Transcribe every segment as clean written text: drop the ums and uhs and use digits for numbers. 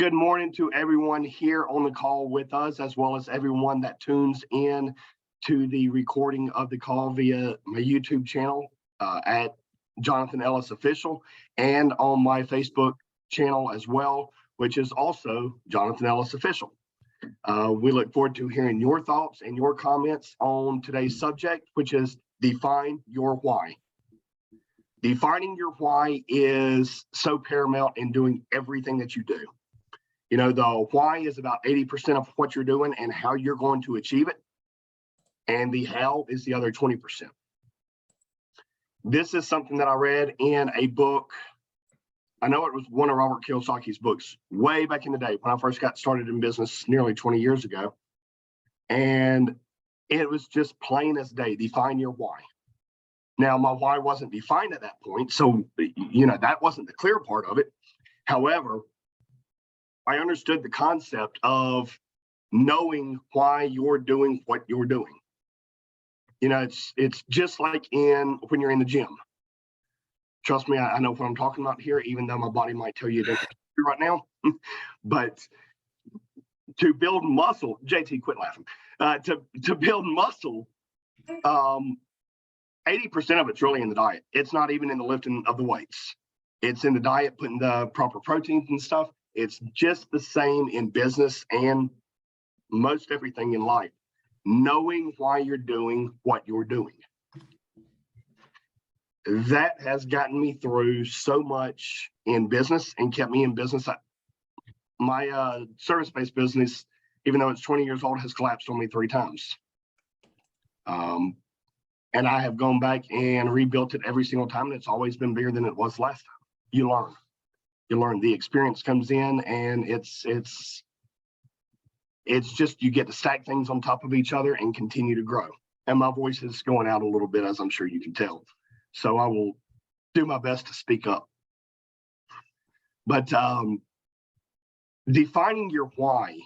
Good morning to everyone here on the call with us, as well as everyone that tunes in to the recording of the call via my YouTube channel at Jonathan Ellis Official, and on my Facebook channel as well, which is also Jonathan Ellis Official. We look forward to hearing your thoughts and your comments on today's subject, which is define your why. Defining your why is so paramount in doing everything that you do. You know, the why is about 80% of what you're doing and how you're going to achieve it. And the how is the other 20%. This is something that I read in a book. I know it was one of Robert Kiyosaki's books way back in the day when I first got started in business nearly 20 years ago. And it was just plain as day, define your why. Now, my why wasn't defined at that point. So, you know, that wasn't the clear part of it. However, I understood the concept of knowing why you're doing what you're doing. You know, it's just like when you're in the gym. Trust me, I know what I'm talking about here, even though my body might tell you that right now. But to build muscle, JT, quit laughing. To build muscle, 80% of it's really in the diet. It's not even in the lifting of the weights. It's in the diet, putting the proper proteins and stuff. It's just the same in business and most everything in life. Knowing why you're doing what you're doing. That has gotten me through so much in business and kept me in business. My service-based business, even though it's 20 years old, has collapsed on me 3 times. And I have gone back and rebuilt it every single time, and it's always been bigger than it was last time. You learn, the experience comes in, and it's just, you get to stack things on top of each other and continue to grow. And my voice is going out a little bit, as I'm sure you can tell. So I will do my best to speak up. But defining your why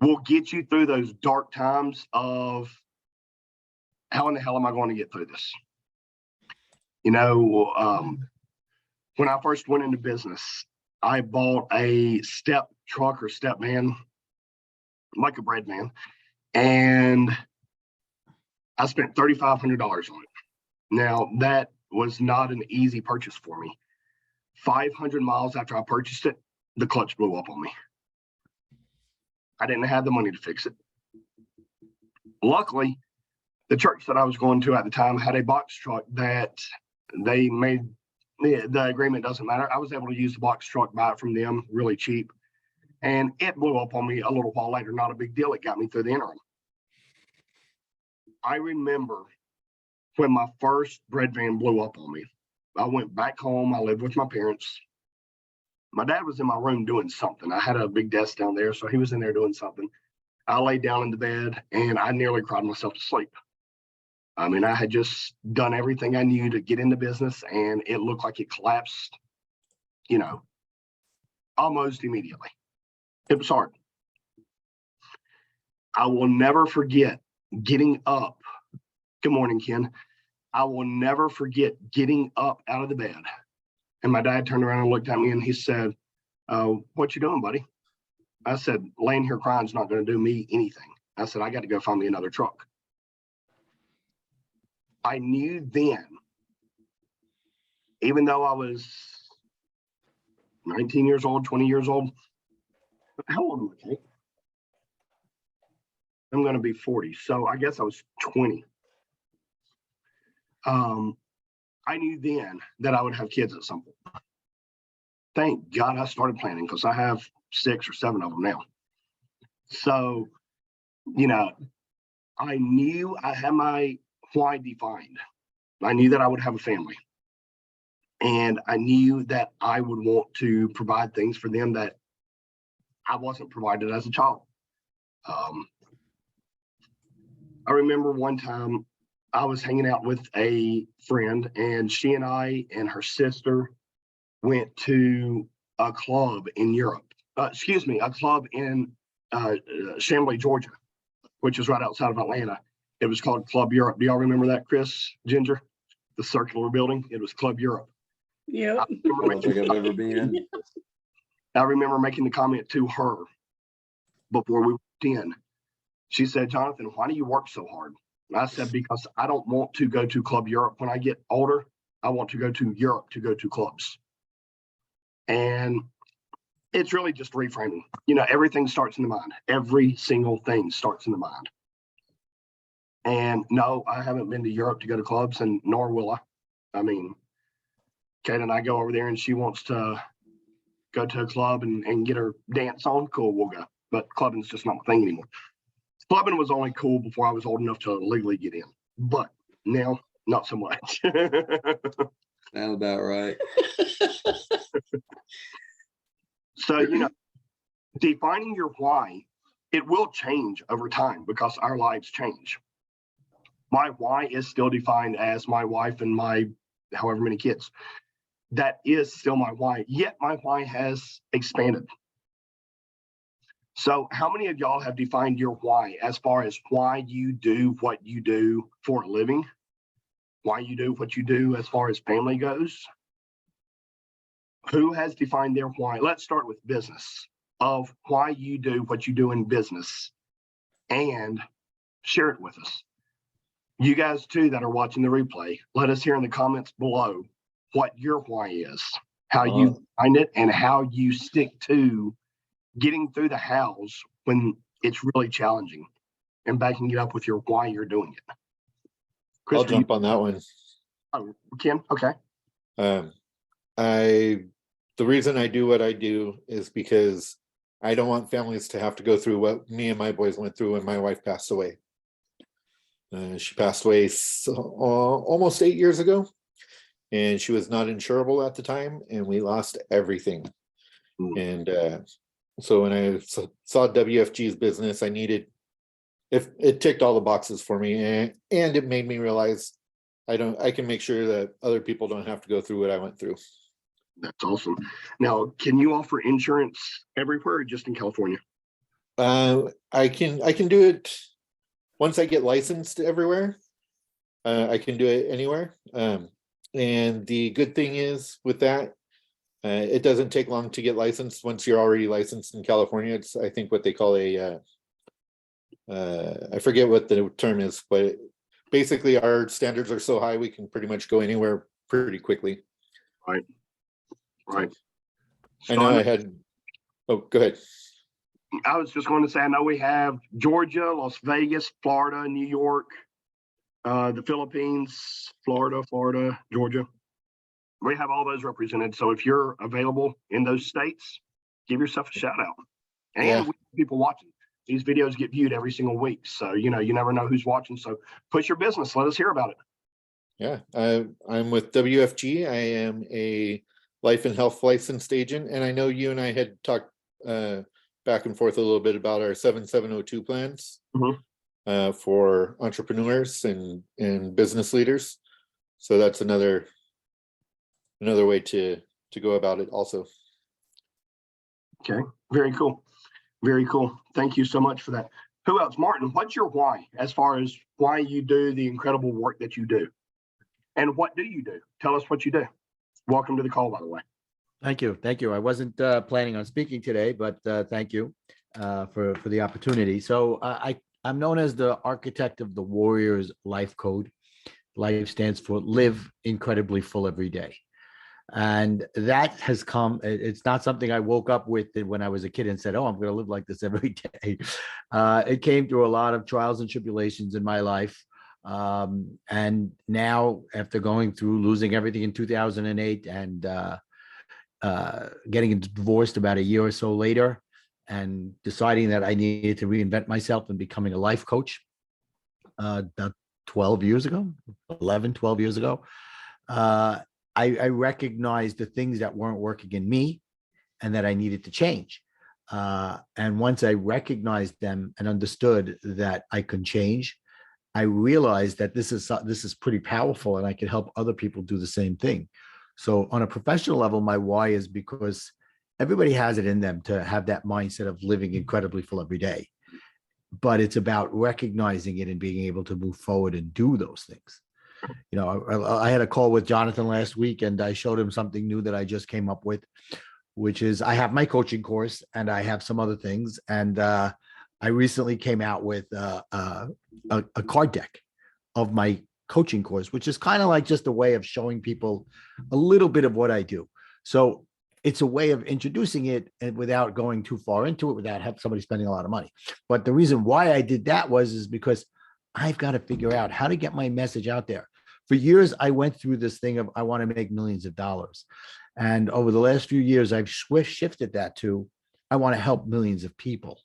will get you through those dark times of how in the hell am I going to get through this? You know, when I first went into business, I bought a step truck or step van, like a bread van, and I spent $3,500 on it. Now, that was not an easy purchase for me. 500 miles after I purchased it, the clutch blew up on me. I didn't have the money to fix it. Luckily, the church that I was going to at the time had a box truck that they made. The agreement doesn't matter. I was able to use the box truck, buy it from them really cheap. And it blew up on me a little while later. Not a big deal. It got me through the interim. I remember when my first bread van blew up on me. I went back home. I lived with my parents. My dad was in my room doing something. I had a big desk down there, so he was in there doing something. I laid down in the bed, and I nearly cried myself to sleep. I mean, I had just done everything I knew to get into business, and it looked like it collapsed, you know, almost immediately. It was hard. I will never forget getting up. Good morning, Ken. I will never forget getting up out of the bed. And my dad turned around and looked at me, and he said, what you doing, buddy? I said, laying here crying is not going to do me anything. I said, I got to go find me another truck. I knew then, even though I was 19 years old, 20 years old, how old am I, Kate? I'm going to be 40, so I guess I was 20. I knew then that I would have kids at some point. Thank God I started planning, because I have 6 or 7 of them now. So, you know, I knew I had my why defined. I knew that I would have a family, and I knew that I would want to provide things for them that I wasn't provided as a child. I remember one time I was hanging out with a friend, and she and I and her sister went to a club in Europe. A club in Chamblee, Georgia, which is right outside of Atlanta. It was called Club Europe. Do y'all remember that, Chris, Ginger? The circular building? It was Club Europe. Yeah. I don't think I've ever been. I remember making the comment to her before we went in. She said, Jonathan, why do you work so hard? And I said, because I don't want to go to Club Europe when I get older. I want to go to Europe to go to clubs. And it's really just reframing. Everything starts in the mind. Every single thing starts in the mind. And no, I haven't been to Europe to go to clubs, and nor will I. I mean, Kate and I go over there and she wants to go to a club and get her dance on. Cool, we'll go. But clubbing's just not my thing anymore. Clubbing was only cool before I was old enough to legally get in. But now, not so much. Sound about right. So, defining your why, it will change over time because our lives change. My why is still defined as my wife and my however many kids. That is still my why, yet my why has expanded. So how many of y'all have defined your why as far as why you do what you do for a living? Why you do what you do as far as family goes? Who has defined their why? Let's start with business, of why you do what you do in business, and share it with us. You guys too that are watching the replay, let us hear in the comments below what your why is, how you find it, and how you stick to getting through the hows when it's really challenging and backing it up with your why you're doing it. Chris, I'll jump on that one. Oh, Kim, okay. The reason I do what I do is because I don't want families to have to go through what me and my boys went through when my wife passed away. She passed away almost 8 years ago, and she was not insurable at the time, and we lost everything. And so when I saw WFG's business, I needed, if it ticked all the boxes for me, and it made me realize I can make sure that other people don't have to go through what I went through. That's awesome. Now, can you offer insurance everywhere or just in California? I can do it once I get licensed everywhere. I can do it anywhere. And the good thing is with that, it doesn't take long to get licensed once you're already licensed in California. It's, I think, what they call a, I forget what the term is, but basically our standards are so high, we can pretty much go anywhere pretty quickly. Right. Right. I know I had, oh, go ahead. I was just going to say, I know we have Georgia, Las Vegas, Florida, New York, the Philippines, Florida, Georgia. We have all those represented. So if you're available in those states, give yourself a shout out. And Yeah. we have people watching. These videos get viewed every single week. So, you never know who's watching. So push your business. Let us hear about it. Yeah, I'm with WFG. I am a life and health licensed agent. And I know you and I had talked back and forth a little bit about our 7702 plans for entrepreneurs and business leaders. So that's another way to go about it also. Okay, very cool. Very cool. Thank you so much for that. Who else? Martin, what's your why as far as why you do the incredible work that you do? And what do you do? Tell us what you do. Welcome to the call, by the way. Thank you. Thank you. I wasn't planning on speaking today, but thank you for the opportunity. So I'm known as the architect of the Warriors Life Code. Life stands for live incredibly full every day. And that has come, it's not something I woke up with when I was a kid and said, oh, I'm going to live like this every day. It came through a lot of trials and tribulations in my life. And now, after going through losing everything in 2008 and getting divorced about a year or so later, and deciding that I needed to reinvent myself and becoming a life coach about 12 years ago, 12 years ago, I recognized the things that weren't working in me and that I needed to change. And once I recognized them and understood that I could change, I realized that this is pretty powerful and I could help other people do the same thing. So on a professional level, my why is because everybody has it in them to have that mindset of living incredibly full every day. But it's about recognizing it and being able to move forward and do those things. I had a call with Jonathan last week and I showed him something new that I just came up with, which is I have my coaching course and I have some other things. And I recently came out with a card deck of my coaching course, which is kind of like just a way of showing people a little bit of what I do. So it's a way of introducing it and without going too far into it, without having somebody spending a lot of money. But the reason why I did that is because I've got to figure out how to get my message out there. For years, I went through this thing of I want to make millions of dollars. And over the last few years, I've shifted that to I want to help millions of people.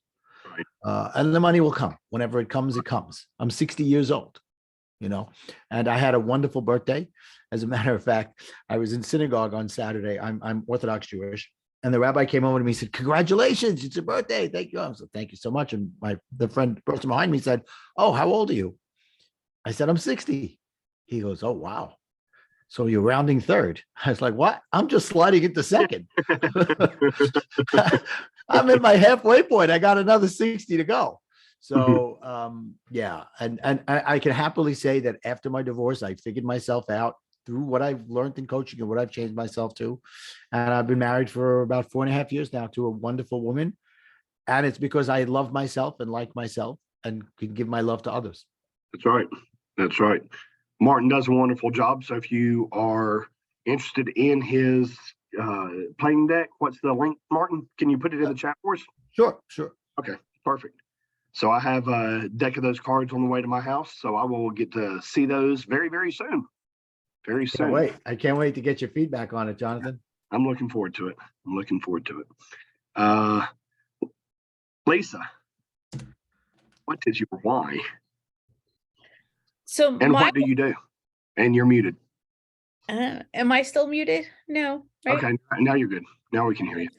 Right. And the money will come. Whenever it comes, it comes. I'm 60 years old, and I had a wonderful birthday. As a matter of fact, I was in synagogue on Saturday. I'm Orthodox Jewish. And the rabbi came over to me and said, "Congratulations, it's your birthday. Thank you." I said, "Thank you so much." And the person behind me said, "Oh, how old are you?" I said, "I'm 60. He goes, "Oh, wow. So you're rounding third." I was like, "What? I'm just sliding into second." I'm at my halfway point. I got another 60 to go. So yeah. And I can happily say that after my divorce, I figured myself out through what I've learned in coaching and what I've changed myself to. And I've been married for about 4.5 years now to a wonderful woman. And it's because I love myself and like myself and can give my love to others. That's right. That's right. Martin does a wonderful job. So if you are interested in his playing deck, what's the link, Martin? Can you put it in the chat for us? Sure. Okay, perfect. So I have a deck of those cards on the way to my house. So I will get to see those very, very soon. Very soon. Wait, I can't wait to get your feedback on it, Jonathan. I'm looking forward to it. Lisa, what is your why? So And my, what do you do? And you're muted. am I still muted? No, right? Okay, now you're good. Now we can hear you.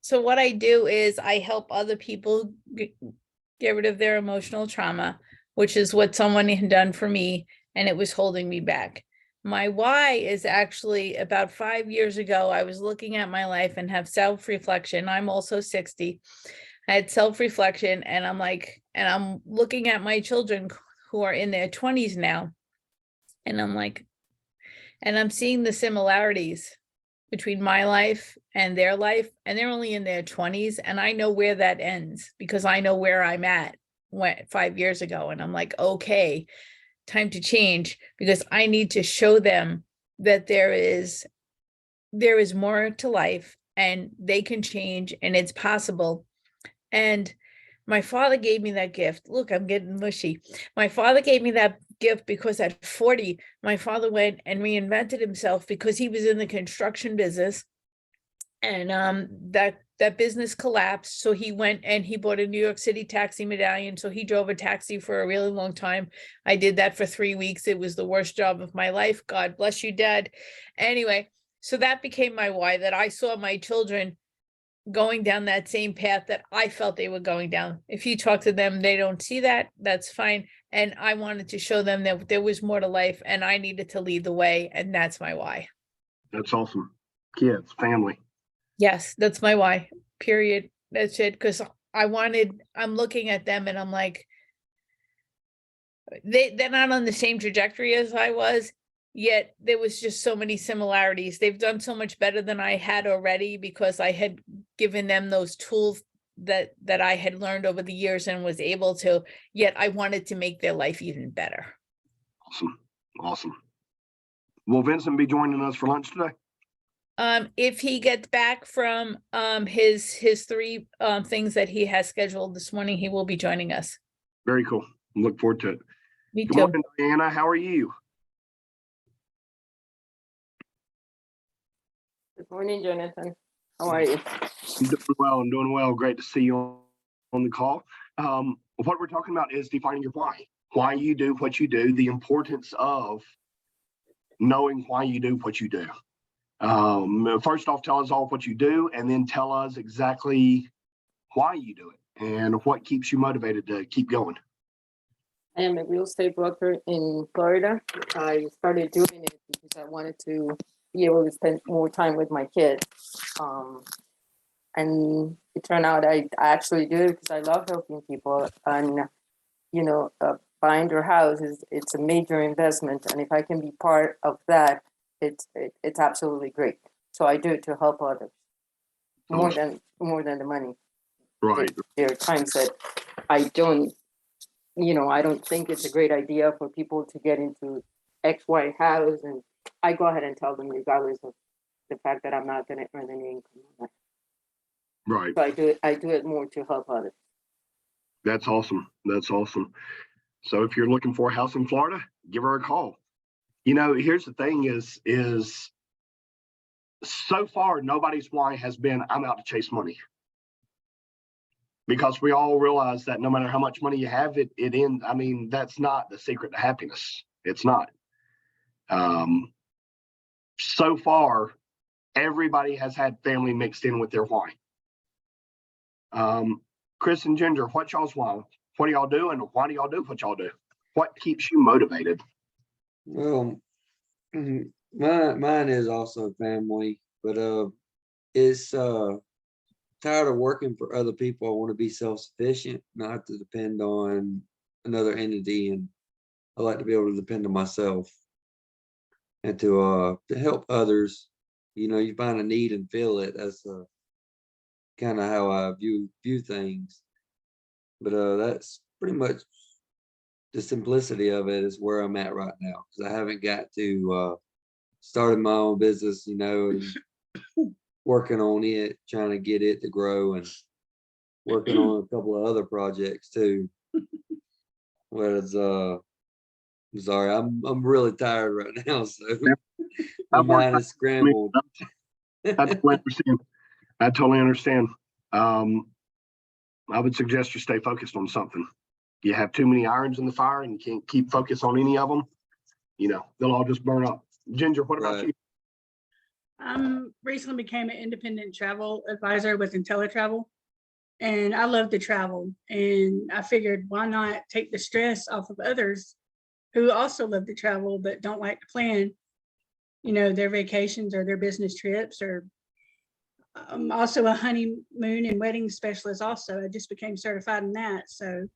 So what I do is I help other people get rid of their emotional trauma, which is what someone had done for me, and it was holding me back. My why is actually about 5 years ago, I was looking at my life and have self-reflection. I'm also 60. I had self-reflection and I'm looking at my children who are in their 20s now. And I'm seeing the similarities between my life and their life, and they're only in their 20s. And I know where that ends because I know where I'm at 5 years ago. And I'm like, okay, time to change, because I need to show them that there is more to life and they can change and it's possible. And my father gave me that gift. Look, I'm getting mushy. My father gave me that gift because at 40, my father went and reinvented himself because he was in the construction business. And that business collapsed. So he went and he bought a New York City taxi medallion. So he drove a taxi for a really long time. I did that for 3 weeks. It was the worst job of my life. God bless you, Dad. Anyway, so that became my why, that I saw my children going down that same path that I felt they were going down. If you talk to them, they don't see that, that's fine. And I wanted to show them that there was more to life and I needed to lead the way. And that's my why. That's awesome. Kids, family. Yes, that's my why, period. That's it. Because I'm looking at them and I'm like, they're not on the same trajectory as I was, yet there was just so many similarities. They've done so much better than I had already because I had given them those tools that I had learned over the years and was able to, yet I wanted to make their life even better. Awesome. Will Vincent be joining us for lunch today? If he gets back from his 3 things that he has scheduled this morning, he will be joining us. Very cool. Look forward to it. Me Good too. morning, Diana. How are you? Good morning, Jonathan. How are you? I'm doing well. Great to see you on the call. What we're talking about is defining your why you do what you do, the importance of knowing why you do what you do. First off, tell us all what you do, and then tell us exactly why you do it and what keeps you motivated to keep going. I am a real estate broker in Florida. I started doing it because I wanted to be able to spend more time with my kids. And it turned out I actually do it because I love helping people. And, buying their house it's a major investment. And if I can be part of that, it's absolutely great. So I do it to help others. more than the money. Right. There are times that I don't, I don't think it's a great idea for people to get into XY house, and I go ahead and tell them regardless of the fact that I'm not going to earn any income on that. Right. So I do it more to help others. That's awesome. That's awesome. So if you're looking for a house in Florida, give her a call. Here's the thing is so far, nobody's why has been, I'm out to chase money. Because we all realize that no matter how much money you have, that's not the secret to happiness. It's not. So far, everybody has had family mixed in with their why. Chris and Ginger, what's y'all's why? What do y'all do, and why do y'all do what y'all do? What keeps you motivated? Well, mine is also family, but it's tired of working for other people. I want to be self-sufficient, not have to depend on another entity, and I like to be able to depend on myself and to help others. You find a need and fill it. That's kind of how I view things. But that's pretty much the simplicity of it is where I'm at right now, because I haven't got to started my own business, and working on it, trying to get it to grow, and working on a couple of other projects too. Whereas I'm sorry, I'm really tired right now, so my mind is scrambled. I totally understand. I would suggest you stay focused on something. You have too many irons in the fire and you can't keep focus on any of them, they'll all just burn up. Ginger, what about you? Recently became an independent travel advisor with IntelliTravel, and I love to travel, and I figured why not take the stress off of others who also love to travel but don't like to plan, their vacations or their business trips. Or I'm also a honeymoon and wedding specialist also. I just became certified in that, so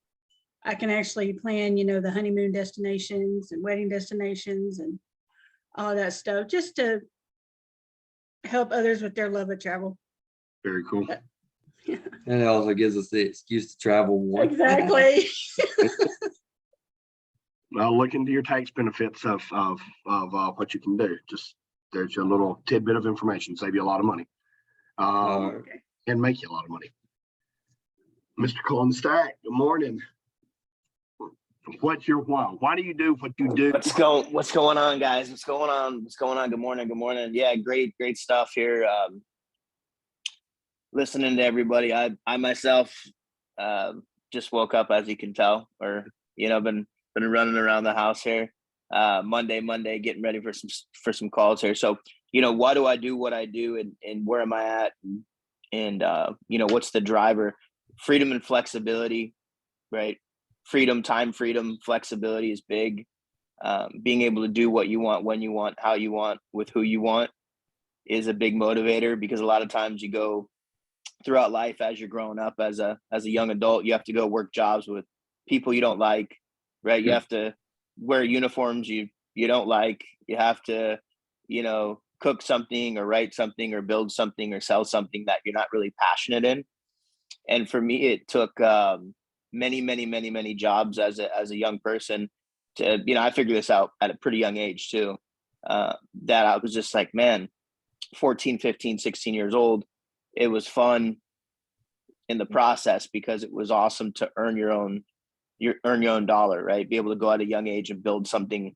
I can actually plan, the honeymoon destinations and wedding destinations and all that stuff, just to help others with their love of travel. Very cool. And it also gives us the excuse to travel more. Exactly. Well, look into your tax benefits of what you can do. Just there's a little tidbit of information, save you a lot of money, and make you a lot of money. Mr. Colin Stack, good morning. What's your why? Why do you do what you do? What's going on, guys? What's going on? Good morning. Yeah, great stuff here. Listening to everybody. I myself just woke up, as you can tell, or been running around the house here. Monday, getting ready for some calls here. So, why do I do what I do, and where am I at, and what's the driver? Freedom and flexibility, right? Time freedom, flexibility is big. Being able to do what you want, when you want, how you want, with who you want is a big motivator, because a lot of times you go throughout life as you're growing up as a young adult, you have to go work jobs with people you don't like, right? You have to wear uniforms you don't like. You have to, cook something or write something or build something or sell something that you're not really passionate in. And for me, it took many jobs as a young person to, I figured this out at a pretty young age too, that I was just like, man, 14, 15, 16 years old. It was fun in the process because it was awesome to earn your own dollar, right? Be able to go at a young age and build something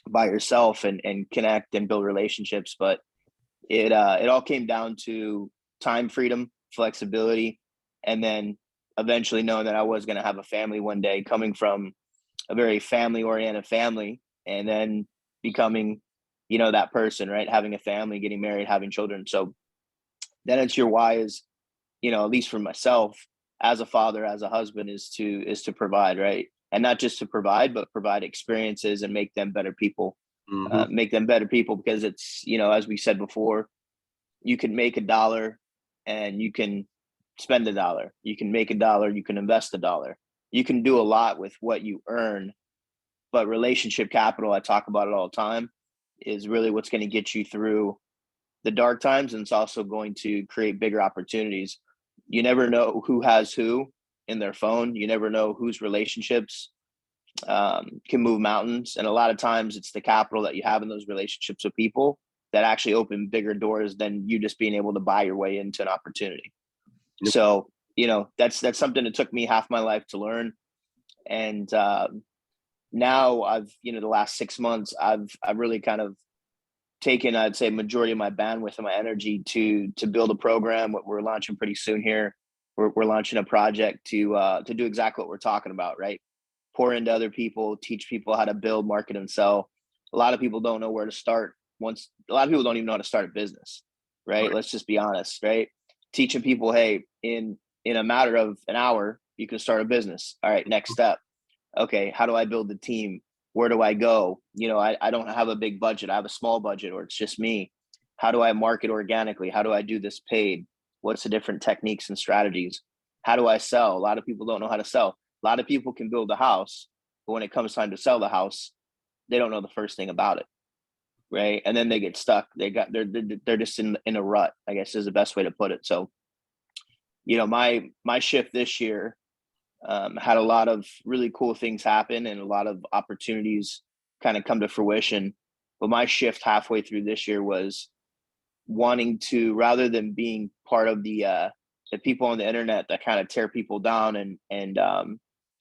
by yourself and connect and build relationships. But it all came down to time freedom, flexibility, and then eventually knowing that I was going to have a family one day, coming from a very family oriented family, and then becoming, that person, right? Having a family, getting married, having children. So then it's your why is, at least for myself as a father, as a husband, is to provide, right? And not just to provide, but provide experiences and make them better people. Make them better people, because it's, as we said before, you can make $1 and you can spend $1. You can make $1, you can invest $1. You can do a lot with what you earn, but relationship capital, I talk about it all the time, is really what's going to get you through the dark times, and it's also going to create bigger opportunities. You never know who has who in their phone. You never know whose relationships can move mountains. And a lot of times it's the capital that you have in those relationships with people that actually open bigger doors than you just being able to buy your way into an opportunity. Yep. So, you know, that's something that took me half my life to learn. And now I've, you know, the last 6 months, I've really kind of taken, I'd say, majority of my bandwidth and my energy to build a program. What we're launching pretty soon here. We're launching a project to do exactly what we're talking about, right? Pour into other people, teach people how to build, market, and sell. A lot of people don't know where to start. A lot of people don't even know how to start a business, right? Right. Let's just be honest, right? Teaching people, hey, in a matter of an hour, you can start a business. All right, next step. Okay, how do I build the team? Where do I go? You know, I don't have a big budget. I have a small budget, or it's just me. How do I market organically? How do I do this paid? What's the different techniques and strategies? How do I sell? A lot of people don't know how to sell. A lot of people can build a house, but when it comes time to sell the house, they don't know the first thing about it, right? And then they get stuck. They're just in a rut, I guess is the best way to put it. So, you know, my shift this year had a lot of really cool things happen and a lot of opportunities kind of come to fruition. But my shift halfway through this year was wanting to, rather than being part of the people on the internet that kind of tear people down and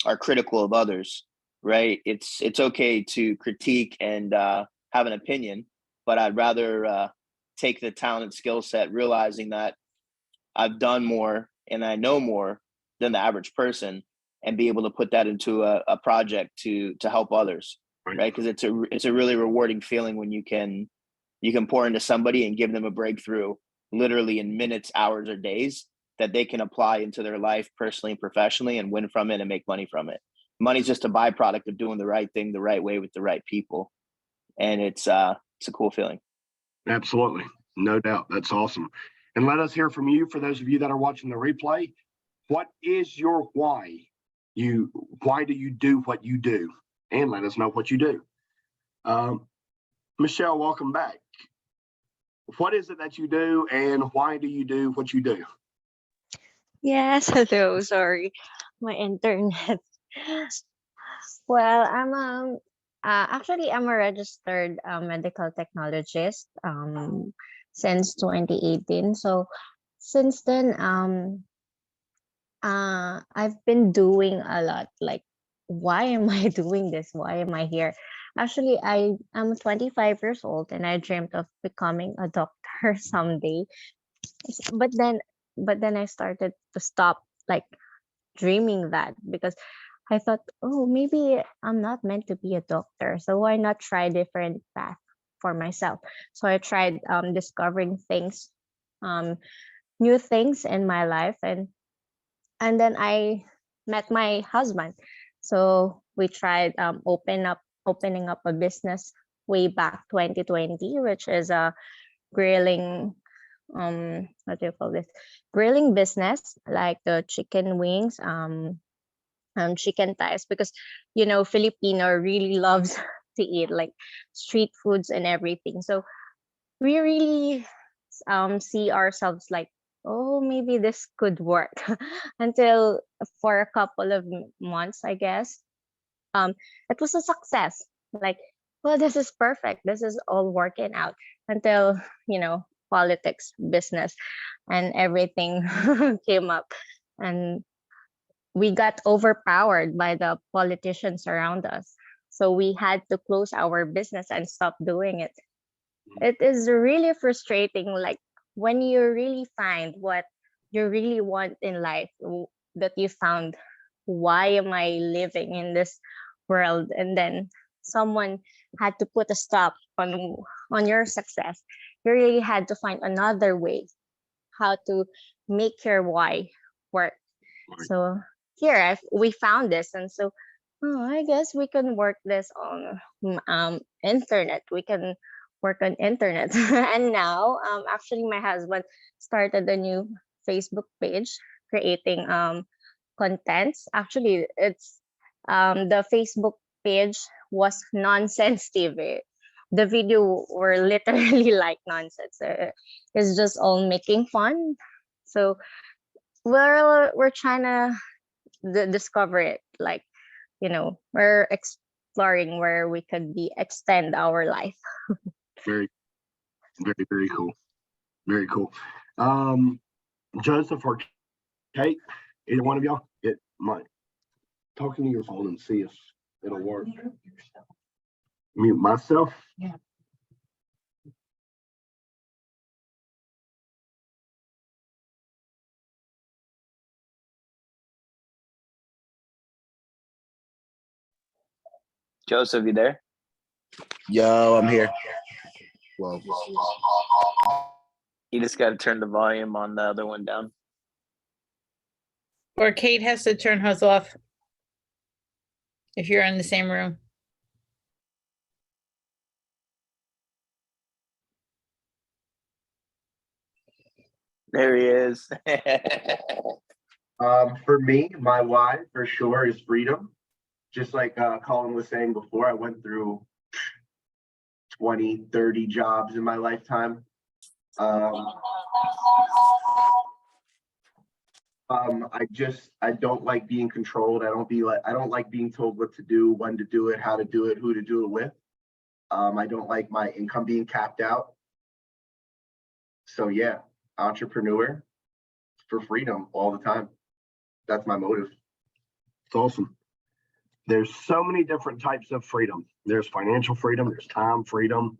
are critical of others, right? It's okay to critique and have an opinion, but I'd rather take the talent skill set, realizing that I've done more and I know more than the average person, and be able to put that into a project to help others, right? Because it's a really rewarding feeling when you can pour into somebody and give them a breakthrough literally in minutes, hours, or days that they can apply into their life personally and professionally and win from it and make money from it. Money's just a byproduct of doing the right thing the right way with the right people. And it's a cool feeling. Absolutely. No doubt. That's awesome. And let us hear from you. For those of you that are watching the replay, what is your why? Why do you do what you do? And let us know what you do. Michelle, welcome back. What is it that you do and why do you do what you do? Yes, hello. Sorry, my internet. Well, actually I'm a registered medical technologist since 2018. So since then I've been doing a lot. Like, why am I doing this? Why am I here? Actually, I'm 25 years old and I dreamt of becoming a doctor someday. But then I started to stop like dreaming that, because I thought, oh, maybe I'm not meant to be a doctor. So why not try different path for myself? So I tried discovering things, new things in my life, and then I met my husband. So we tried opening up a business way back 2020, which is a grilling what do you call this, grilling business, like the chicken wings, chicken thighs, because Filipino really loves to eat like street foods and everything. So we really see ourselves like, oh, maybe this could work. Until for a couple of months, I guess, it was a success. Like, well, this is perfect, this is all working out, until politics, business, and everything came up, and we got overpowered by the politicians around us. So we had to close our business and stop doing it. It is really frustrating, like when you really find what you really want in life, that you found, why am I living in this world? And then someone had to put a stop on your success. You really had to find another way how to make your why work. Right. So here we found this, and so I guess we can work this on internet. We can work on internet. And now actually my husband started a new Facebook page creating contents. Actually, it's the Facebook page was Nonsense TV. the video were literally like nonsense. It's just all making fun. So we're trying to discover it, like, we're exploring where we could be extend our life. Very, very, very cool. Very cool. Joseph or Kate, either one of y'all, it might talk into your phone and see if it'll work. Mute myself. Yeah. Joseph, you there? Yo, I'm here. Well, You just got to turn the volume on the other one down. Or Kate has to turn hers off. If you're in the same room. There he is. For me, my why for sure is freedom. Just like Colin was saying before, I went through 20, 30 jobs in my lifetime. I don't like being controlled. I don't like being told what to do, when to do it, how to do it, who to do it with. I don't like my income being capped out. So yeah, entrepreneur for freedom all the time. That's my motive. It's awesome. There's so many different types of freedom. There's financial freedom, there's time freedom,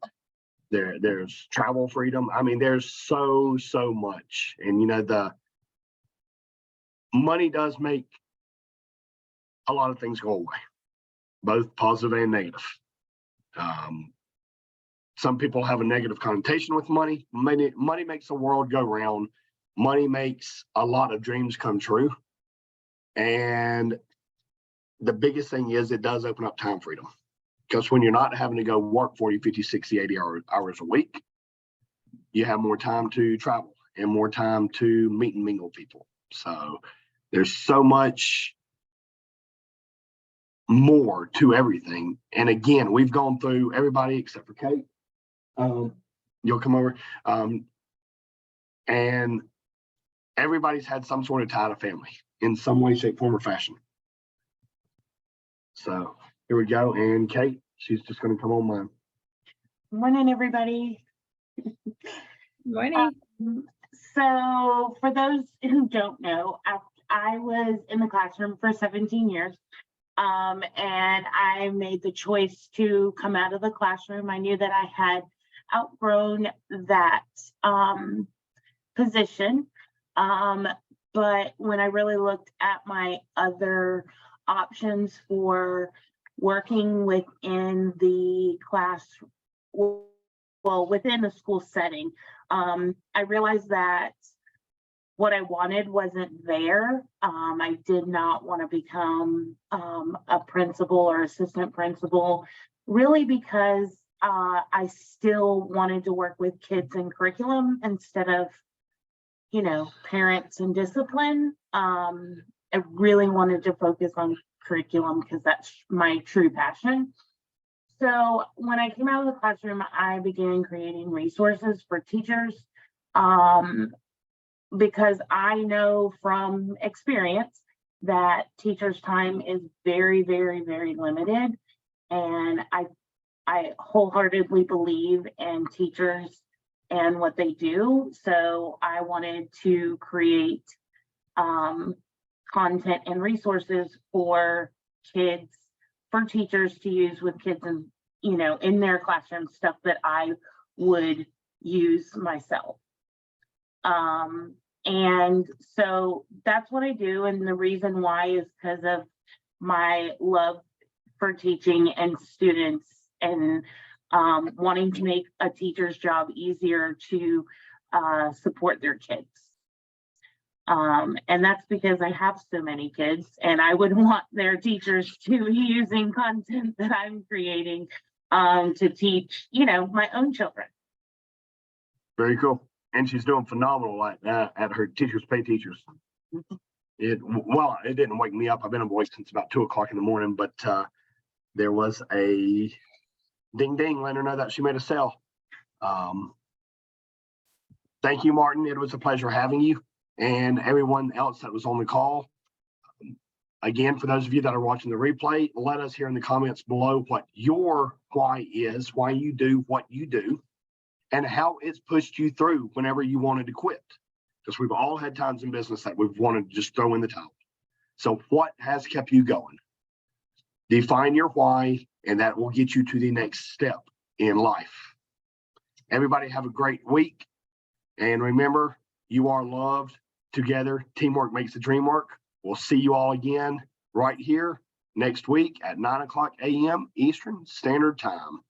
there's travel freedom. I mean, there's so much. And the money does make a lot of things go away, both positive and negative. Some people have a negative connotation with money. Money makes the world go round. Money makes a lot of dreams come true. And the biggest thing is it does open up time freedom. Because when you're not having to go work 40, 50, 60, 80 hours a week, you have more time to travel and more time to meet and mingle people. So there's so much more to everything. And again, we've gone through everybody except for Kate. You'll come over. And everybody's had some sort of tie to family in some way, shape, form, or fashion. So here we go. And Kate, she's just going to come on mine. Morning, everybody. Morning. So for those who don't know, I was in the classroom for 17 years. And I made the choice to come out of the classroom. I knew that I had outgrown that position. But when I really looked at my other options for working within the class, well, within the school setting, I realized that what I wanted wasn't there. I did not want to become a principal or assistant principal, really because I still wanted to work with kids and curriculum instead of, parents and discipline. I really wanted to focus on curriculum because that's my true passion. So when I came out of the classroom, I began creating resources for teachers because I know from experience that teachers' time is very, very, very limited. And I wholeheartedly believe in teachers and what they do. So I wanted to create content and resources for kids, for teachers to use with kids and, in their classroom, stuff that I would use myself. And so that's what I do. And the reason why is because of my love for teaching and students and wanting to make a teacher's job easier to support their kids. And that's because I have so many kids and I would want their teachers to be using content that I'm creating to teach, my own children. Very cool. And she's doing phenomenal at her Teachers Pay Teachers. It didn't wake me up. I've been awake since about 2 o'clock in the morning, but there was a Ding, ding, let her know that she made a sale. Thank you, Martin. It was a pleasure having you and everyone else that was on the call. Again, for those of you that are watching the replay, let us hear in the comments below what your why is, why you do what you do, and how it's pushed you through whenever you wanted to quit. Because we've all had times in business that we've wanted to just throw in the towel. So what has kept you going? Define your why, and that will get you to the next step in life. Everybody have a great week. And remember, you are loved. Together, teamwork makes the dream work. We'll see you all again right here next week at 9 o'clock a.m. Eastern Standard Time.